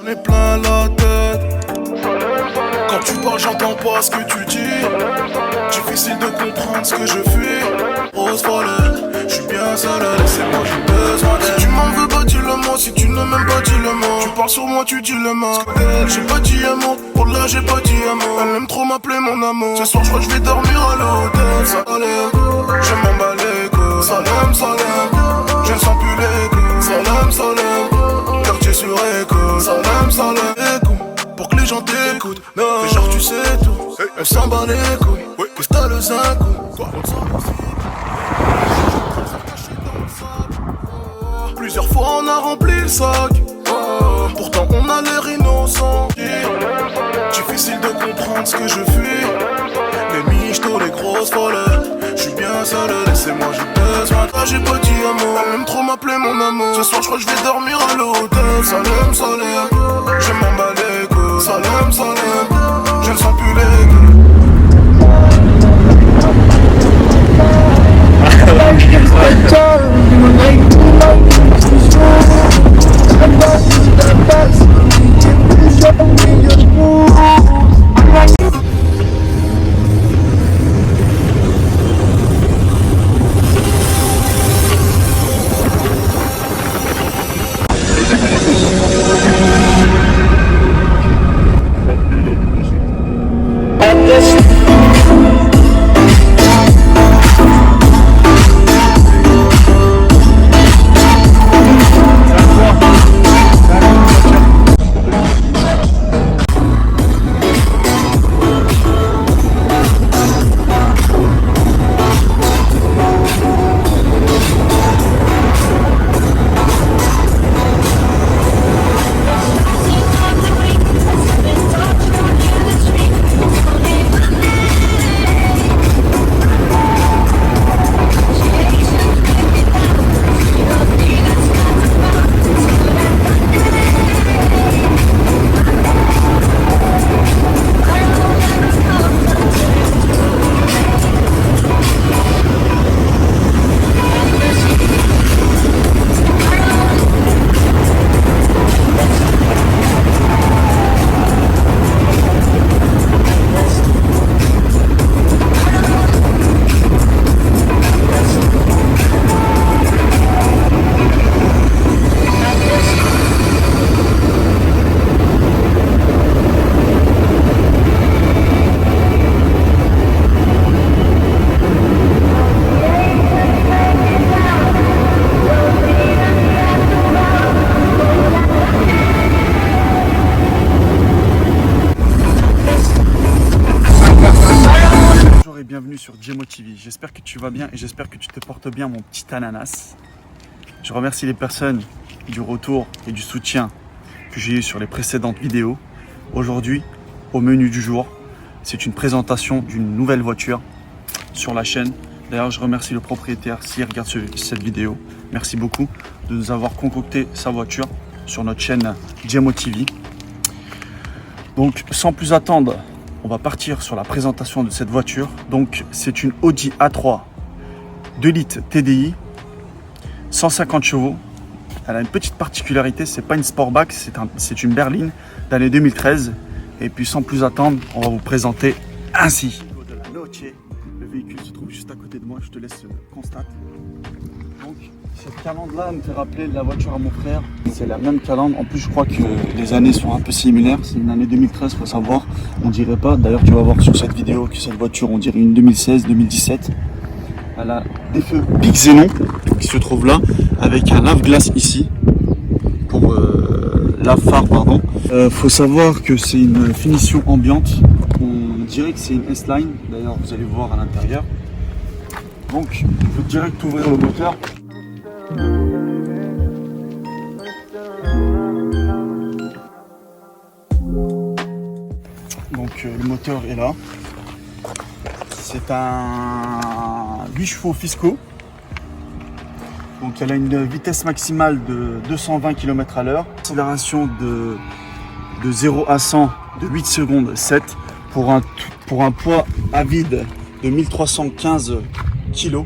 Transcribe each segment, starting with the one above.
J'en ai plein la tête. Quand tu parles, j'entends pas ce que tu dis. Difficile de comprendre ce que je fuis. Rose folle, je suis bien seul. Laissez-moi, j'ai besoin d'aide. Si tu m'en veux pas, dis-le moi. Si tu ne m'aimes pas, dis le mot. Tu parles sur moi, tu dis le mot. J'ai pas dit un mot. Pour là, j'ai pas dit un mot. Elle aime trop m'appeler mon amour. Ce soir, je crois que je vais dormir à l'hôtel. Salem, je m'en bats les couilles. Salem, Salem, je ne sens plus les coups. Salem, Salem, quartier sur écho. Salem, Salem, écoute. Pour que les gens t'écoutent, mais genre tu sais tout. Elle s'en bat les couilles, qu'est-ce que t'as le 5 coups. Plusieurs fois on a rempli le sac, pourtant on a l'air innocent. Difficile de comprendre ce que je fuis. Les michtos, les grosses folles. Je suis bien seul, laissez-moi, j'ai besoin. J'ai pas dit un mot, elle aime trop m'appeler mon amour. Ce soir je crois que je vais dormir à l'hôtel. Salem, Salem, je m'en bats les couilles. Salem, Salem, je ne sens plus les couilles. Bienvenue sur Djemo TV, j'espère que tu vas bien et j'espère que tu te portes bien mon petit ananas. Je remercie les personnes du retour et du soutien que j'ai eu sur les précédentes vidéos. Aujourd'hui, au menu du jour, c'est une présentation d'une nouvelle voiture sur la chaîne. D'ailleurs, je remercie le propriétaire s'il regarde cette vidéo. Merci beaucoup de nous avoir concocté sa voiture sur notre chaîne Djemo TV. Donc, sans plus attendre, on va partir sur la présentation de cette voiture. Donc c'est une Audi A3 2 litres TDI, 150 chevaux. Elle a une petite particularité, c'est pas une Sportback, c'est une berline d'année 2013. Et puis sans plus attendre, on va vous présenter ainsi. Le véhicule se trouve juste à côté de moi, je te laisse constater. Donc cette calandre là me fait rappeler la voiture à mon frère. C'est la même calandre. En plus je crois que les années sont un peu similaires. C'est une année 2013, faut savoir. On dirait pas. D'ailleurs tu vas voir sur cette vidéo que cette voiture on dirait une 2016-2017. Elle a des feux Big Xenon qui se trouvent là avec un lave-glace ici pour lave-phare pardon. Faut savoir que c'est une finition ambiante. On dirait que c'est une S-Line. D'ailleurs vous allez voir à l'intérieur. Donc je vais direct ouvrir le moteur. Donc le moteur est là. C'est un 8 chevaux fiscaux. Donc elle a une vitesse maximale de 220 km/h. Accélération de 0 à 100 de 8 secondes 7 pour un poids à vide de 1315 kg.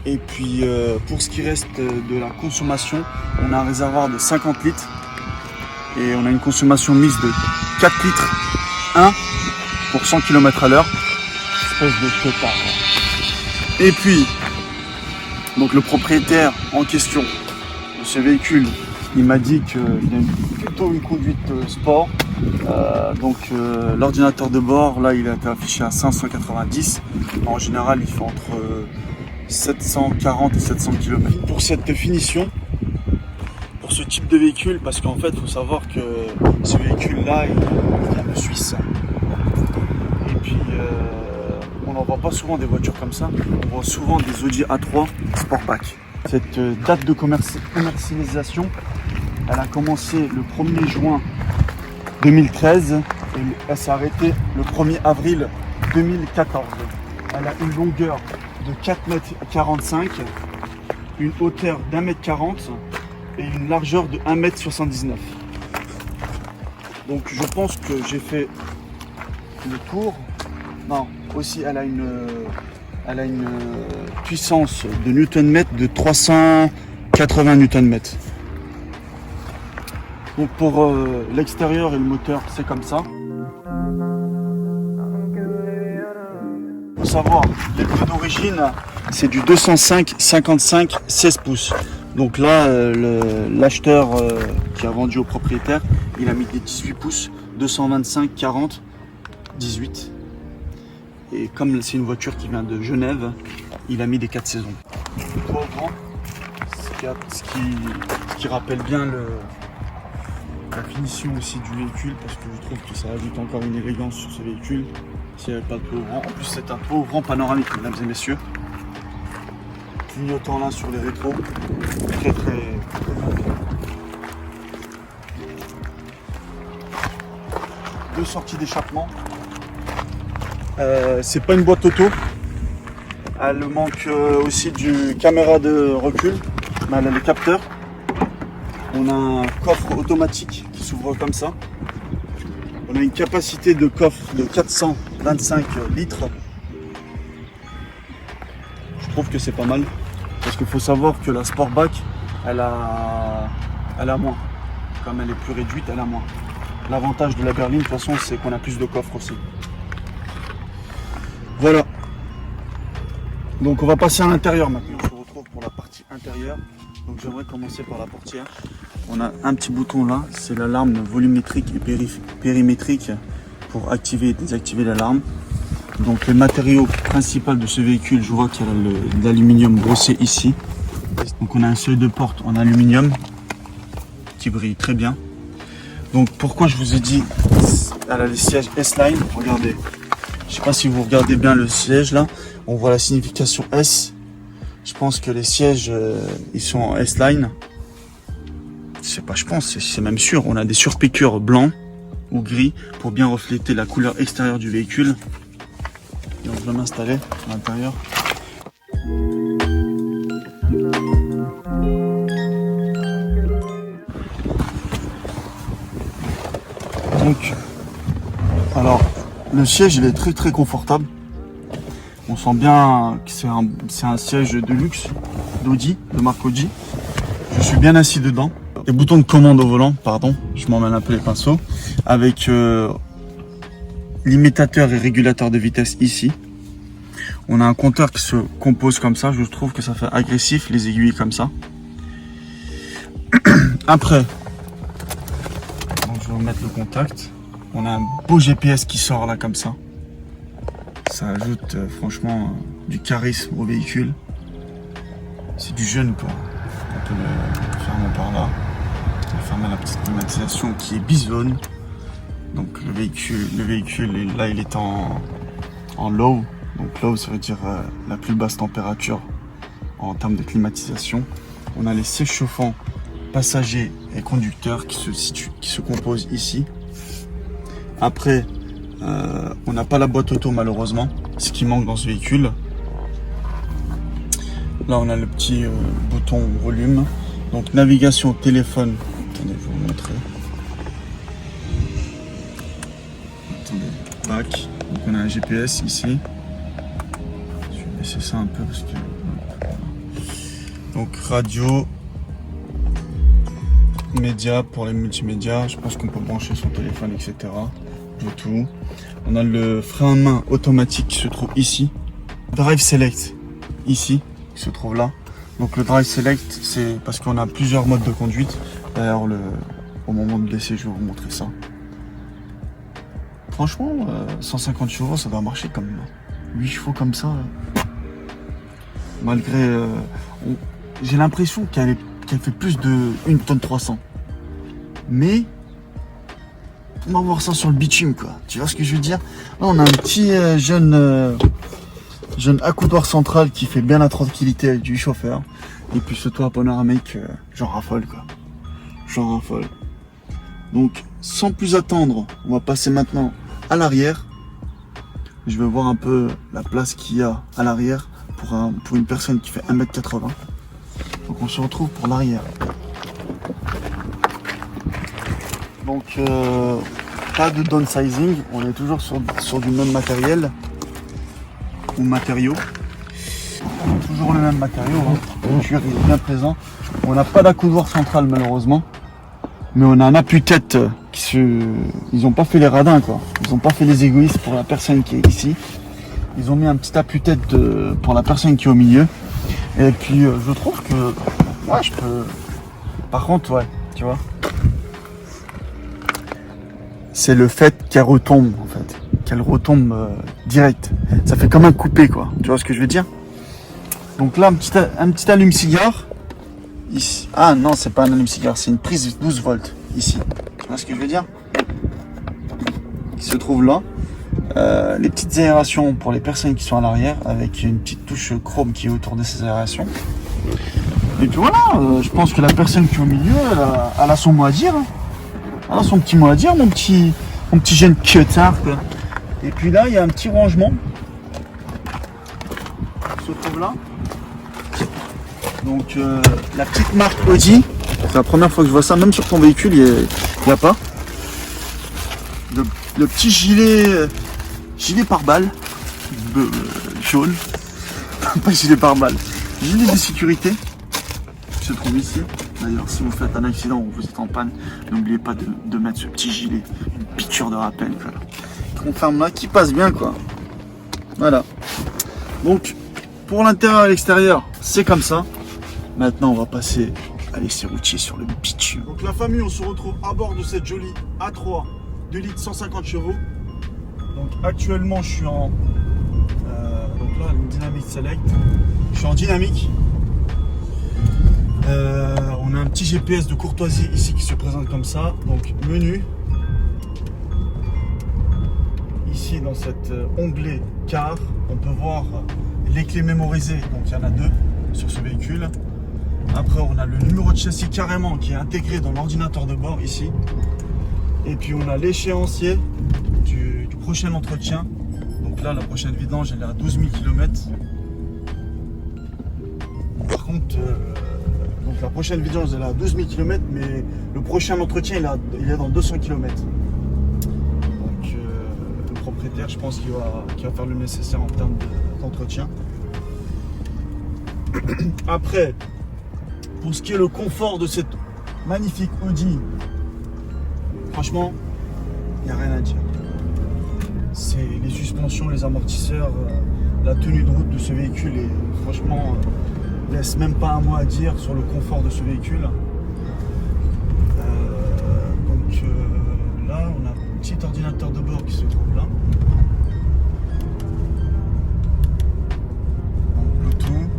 Et puis pour ce qui reste de la consommation, on a un réservoir de 50 litres Et on a une consommation mise de 4 litres 1 pour 100 km/h. Espèce de pétard. Et puis, donc le propriétaire en question de ce véhicule, il m'a dit qu'il a plutôt une conduite sport. L'ordinateur de bord, là, il a été affiché à 590. En général, il fait entre 740 et 700 km. Pour cette finition, pour ce type de véhicule, parce qu'en fait, il faut savoir que ce véhicule-là, il vient de Suisse. Et puis, on n'en voit pas souvent des voitures comme ça. On voit souvent des Audi A3 Sportback. Cette date de commercialisation, elle a commencé le 1er juin 2013 et elle s'est arrêtée le 1er avril 2014. Elle a une longueur de 4,45 m, une hauteur d'1,40 m et une largeur de 1,79 m. Donc je pense que j'ai fait le tour. Non, aussi elle a une puissance de Nm de 380 Nm. Donc pour l'extérieur et le moteur, c'est comme ça. Il faut savoir, les pneus d'origine, c'est du 205 55 16 pouces. Donc là, l'acheteur qui a vendu au propriétaire, il a mis des 18 pouces, 225 40 18. Et comme c'est une voiture qui vient de Genève, il a mis des 4 saisons. Plutôt grand, ce qui rappelle bien la finition aussi du véhicule, parce que je trouve que ça ajoute encore une élégance sur ce véhicule. S'il n'y avait pas de toit ouvrant. En plus, c'est un toit ouvrant panoramique, mesdames et messieurs. Clignotant là sur les rétros. Très bien. Deux sorties d'échappement. C'est pas une boîte auto. Elle manque aussi du caméra de recul, mais elle a le capteur. On a un coffre automatique qui s'ouvre comme ça. On a une capacité de coffre de 425 litres. Je trouve que c'est pas mal. Parce qu'il faut savoir que la Sportback, elle a moins. Comme elle est plus réduite, elle a moins. L'avantage de la berline, de toute façon, c'est qu'on a plus de coffre aussi. Voilà. Donc on va passer à l'intérieur maintenant. On se retrouve pour la partie intérieure. Donc j'aimerais commencer par la portière. On a un petit bouton là, c'est l'alarme volumétrique et périmétrique pour activer et désactiver l'alarme. Donc les matériaux principaux de ce véhicule, je vois qu'il y a de l'aluminium brossé ici. Donc on a un seuil de porte en aluminium qui brille très bien. Donc pourquoi je vous ai dit, elle a les sièges S-Line, regardez. Je sais pas si vous regardez bien le siège là, on voit la signification S. Je pense que les sièges, ils sont en S-Line. Je pense, c'est même sûr. On a des surpiqûres blancs ou gris pour bien refléter la couleur extérieure du véhicule. Donc je vais m'installer à l'intérieur. Donc, alors, le siège il est très très confortable. On sent bien que c'est un siège de luxe d'Audi, de marque Audi. Je suis bien assis dedans. Les boutons de commande au volant, pardon, je m'emmène un peu les pinceaux. Avec limitateur et régulateur de vitesse ici. On a un compteur qui se compose comme ça. Je trouve que ça fait agressif, les aiguilles comme ça. Après, donc je vais remettre le contact. On a un beau GPS qui sort là comme ça. Ça ajoute franchement du charisme au véhicule. C'est du jeune quoi. On peut le fermer par là. On peut fermer la petite climatisation qui est bizone. Donc le véhicule là il est en low. Donc low ça veut dire la plus basse température en termes de climatisation. On a les sièges chauffants passagers et conducteurs qui se composent ici. Après on n'a pas la boîte auto malheureusement, ce qui manque dans ce véhicule. Là on a le petit bouton volume. Donc navigation téléphone. Attendez, je vais vous montrer. Attendez, back. Donc on a un GPS ici. Je vais baisser ça un peu parce que. Donc radio. médias pour les multimédias. Je pense qu'on peut brancher son téléphone, etc. Bluetooth. On a le frein à main automatique qui se trouve ici. Drive Select ici, qui se trouve là. Donc le Drive Select, c'est parce qu'on a plusieurs modes de conduite. D'ailleurs, au moment de laisser, je vais vous montrer ça. Franchement, 150 chevaux, ça doit marcher comme 8 chevaux comme ça. Malgré... j'ai l'impression qu'elle fait plus de 1 tonne 300. Mais... on va voir ça sur le bitume, quoi. Tu vois ce que je veux dire? Là, on a un petit jeune accoudoir central qui fait bien la tranquillité du chauffeur. Et puis ce toit panoramique, j'en raffole, quoi. J'en raffole. Donc, sans plus attendre, on va passer maintenant à l'arrière. Je vais voir un peu la place qu'il y a à l'arrière pour une personne qui fait 1m80. Donc on se retrouve pour l'arrière. Donc pas de downsizing, on est toujours sur du même matériel ou matériaux. Toujours le même matériau, hein. Le cuir est bien présent. On n'a pas d'accoudoir central malheureusement, mais on a un appuie-tête ils n'ont pas fait les radins, quoi. Ils n'ont pas fait les égoïstes pour la personne qui est ici. Ils ont mis un petit appui-tête pour la personne qui est au milieu. Et puis je trouve que ouais, je peux. Par contre, ouais, tu vois. C'est le fait qu'elle retombe en fait. Qu'elle retombe direct. Ça fait comme un coupé, quoi. Tu vois ce que je veux dire? Donc là, un petit allume-cigare. Ici. Ah non, c'est pas un allume-cigare, c'est une prise 12 volts ici. Tu vois ce que je veux dire? Qui se trouve là. Les petites aérations pour les personnes qui sont à l'arrière avec une petite touche chrome qui est autour de ces aérations. Et puis voilà, je pense que la personne qui est au milieu, elle a son mot à dire. Hein. Elle a son petit mot à dire, mon petit jeune cutard. Et puis là, il y a un petit rangement qui se trouve là. Donc la petite marque Audi, c'est la première fois que je vois ça, même sur ton véhicule, il n'y a pas. Le petit gilet pare-balles jaune, pas gilet pare-balles, gilet de sécurité qui se trouve ici. D'ailleurs, si vous faites un accident ou vous êtes en panne, n'oubliez pas de mettre ce petit gilet, une piqûre de rappel, quoi. Qu'on ferme là, qui passe bien, quoi. Voilà. Donc, pour l'intérieur et l'extérieur, c'est comme ça. Maintenant, on va passer à l'essai routier sur le bitume. Donc la famille, on se retrouve à bord de cette jolie A3 2 litres 150 chevaux. Donc actuellement, je suis en donc là, une Dynamic Select. Je suis en dynamique. On a un petit GPS de courtoisie ici qui se présente comme ça. Donc menu. Ici dans cet onglet car, on peut voir les clés mémorisées. Donc il y en a 2 sur ce véhicule. Après on a le numéro de châssis carrément qui est intégré dans l'ordinateur de bord ici. Et puis on a l'échéancier du prochain entretien. Donc là la prochaine vidange elle est à 12 000 km. Par contre donc la prochaine vidange elle est à 12 000 km, mais le prochain entretien il est dans 200 km. Donc le propriétaire je pense qu'il va faire le nécessaire en termes d'entretien. Après, pour ce qui est le confort de cette magnifique Audi, franchement, il n'y a rien à dire. C'est les suspensions, les amortisseurs, la tenue de route de ce véhicule et franchement, laisse même pas un mot à dire sur le confort de ce véhicule. Donc là, on a un petit ordinateur de bord qui se trouve là. Bluetooth,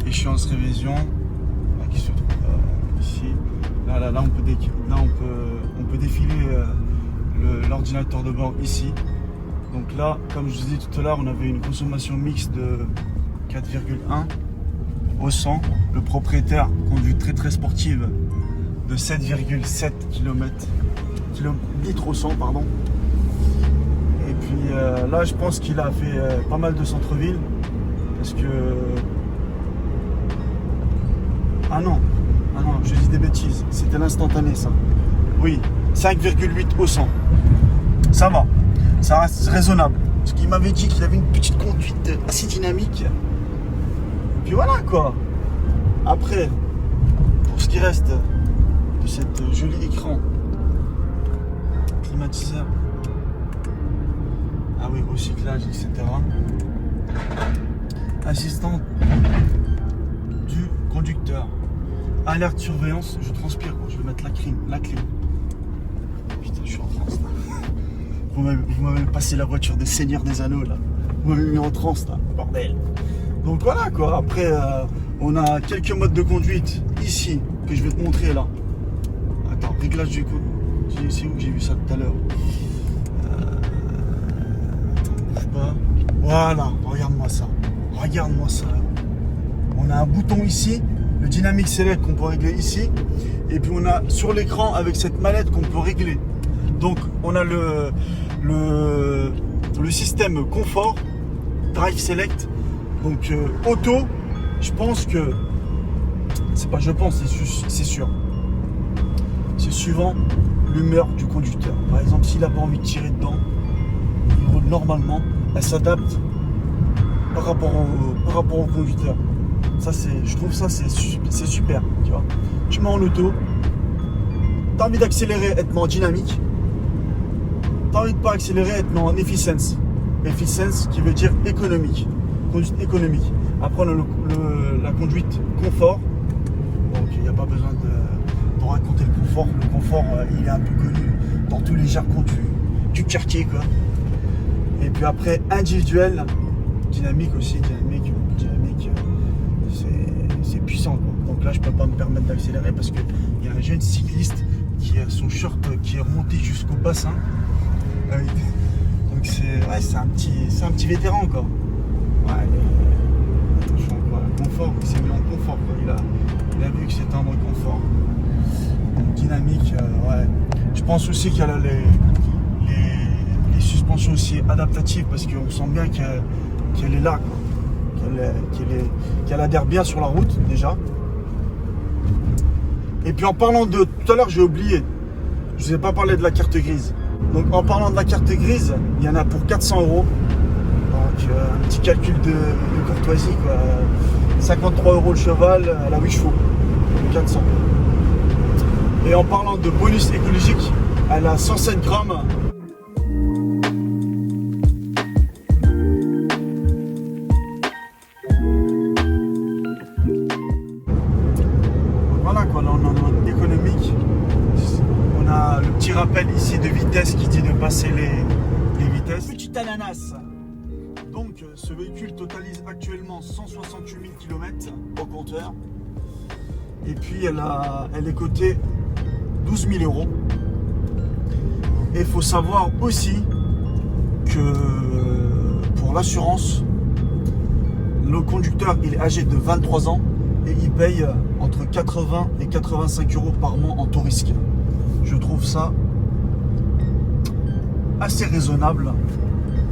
échéance révision qui se trouve ici. Là, on peut défiler l'ordinateur de bord ici. Donc là, comme je vous disais tout à l'heure, on avait une consommation mixte de 4,1 au 100. Le propriétaire conduit très sportive de 7,7 litres au 100, pardon. Et puis là, je pense qu'il a fait pas mal de centre-ville parce que ah non, je dis des bêtises, c'était l'instantané ça. Oui, 5,8 au 100. Ça va, ça reste raisonnable. Parce qu'il m'avait dit qu'il avait une petite conduite assez dynamique. Et puis voilà quoi. Après, pour ce qui reste de cette joli écran. Climatiseur. Ah oui, recyclage, etc. Assistant du conducteur. Alerte surveillance, je transpire quoi. Je vais mettre la clim. Putain, je suis en transe là. Vous m'avez passé la voiture des Seigneurs des Anneaux là. Vous m'avez mis en transe là, bordel. Donc voilà quoi. Après, on a quelques modes de conduite ici que je vais te montrer là. Attends, réglage du coup. C'est où que j'ai vu ça tout à l'heure. Bouge pas. Voilà, regarde-moi ça. Regarde-moi ça. On a un bouton ici, le Dynamic Select qu'on peut régler ici. Et puis on a sur l'écran avec cette mallette qu'on peut régler. Donc on a le système confort, Drive Select. Donc auto, je pense que c'est pas je pense, c'est sûr. C'est suivant l'humeur du conducteur. Par exemple, s'il n'a pas envie de tirer dedans, il roule normalement, elle s'adapte par rapport au conducteur. Ça je trouve ça c'est super, tu vois. Tu mets en auto, t'as envie d'accélérer, être en dynamique. T'as envie de pas accélérer, être en efficiency. Efficiency qui veut dire économique. Conduite économique. Après on a la conduite confort. Donc il n'y a pas besoin de raconter le confort. Le confort il est un peu connu dans tous les jargons du quartier quoi. Et puis après individuel, dynamique aussi, dynamique c'est puissant quoi. Donc là je peux pas me permettre d'accélérer parce qu'il y a un jeune cycliste qui a son short qui est remonté jusqu'au bassin. Donc c'est un petit vétéran quoi. Ouais, attention quoi, confort, il s'est mis en confort quoi. Il a vu que c'était un mode confort. Donc, dynamique, ouais. Je pense aussi qu'il y a les suspensions aussi adaptatives parce qu'on sent bien qu'elle est là quoi. Qu'elle adhère bien sur la route déjà. Et puis en parlant de tout à l'heure, j'ai oublié, je vous ai pas parlé de la carte grise. Donc en parlant de la carte grise, il y en a pour 400 €. Donc un petit calcul de courtoisie quoi. 53 € le cheval, elle a 8 chevaux. 400. Et en parlant de bonus écologique, elle a 107 grammes. Voilà quoi, là on est en mode économique. On a le petit rappel ici de vitesse qui dit de passer les vitesses. Petite ananas. Donc ce véhicule totalise actuellement 168 000 km au compteur. Et puis elle est cotée 12 000 €. Et il faut savoir aussi que pour l'assurance, le conducteur il est âgé de 23 ans et il paye entre 80 et 85 € par mois en tout risque. Je trouve ça assez raisonnable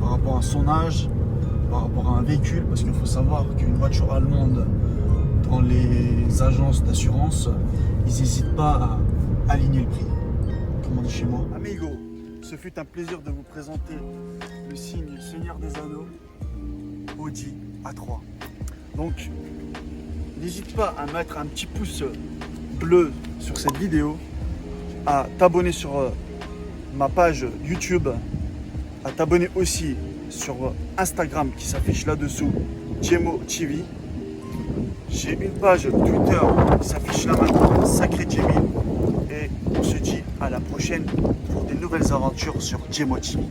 par rapport à son âge, par rapport à un véhicule, parce qu'il faut savoir qu'une voiture allemande, dans les agences d'assurance, ils n'hésitent pas à aligner le prix, comme on dit chez moi. Amigo, ce fut un plaisir de vous présenter le signe Seigneur des Anneaux Audi A3. Donc, n'hésite pas à mettre un petit pouce bleu sur cette vidéo, à t'abonner sur ma page YouTube, à t'abonner aussi sur Instagram qui s'affiche là-dessous, Jemo TV. J'ai une page Twitter qui s'affiche là maintenant, Sacré Jimmy. Et on se dit à la prochaine pour des nouvelles aventures sur Jemo TV.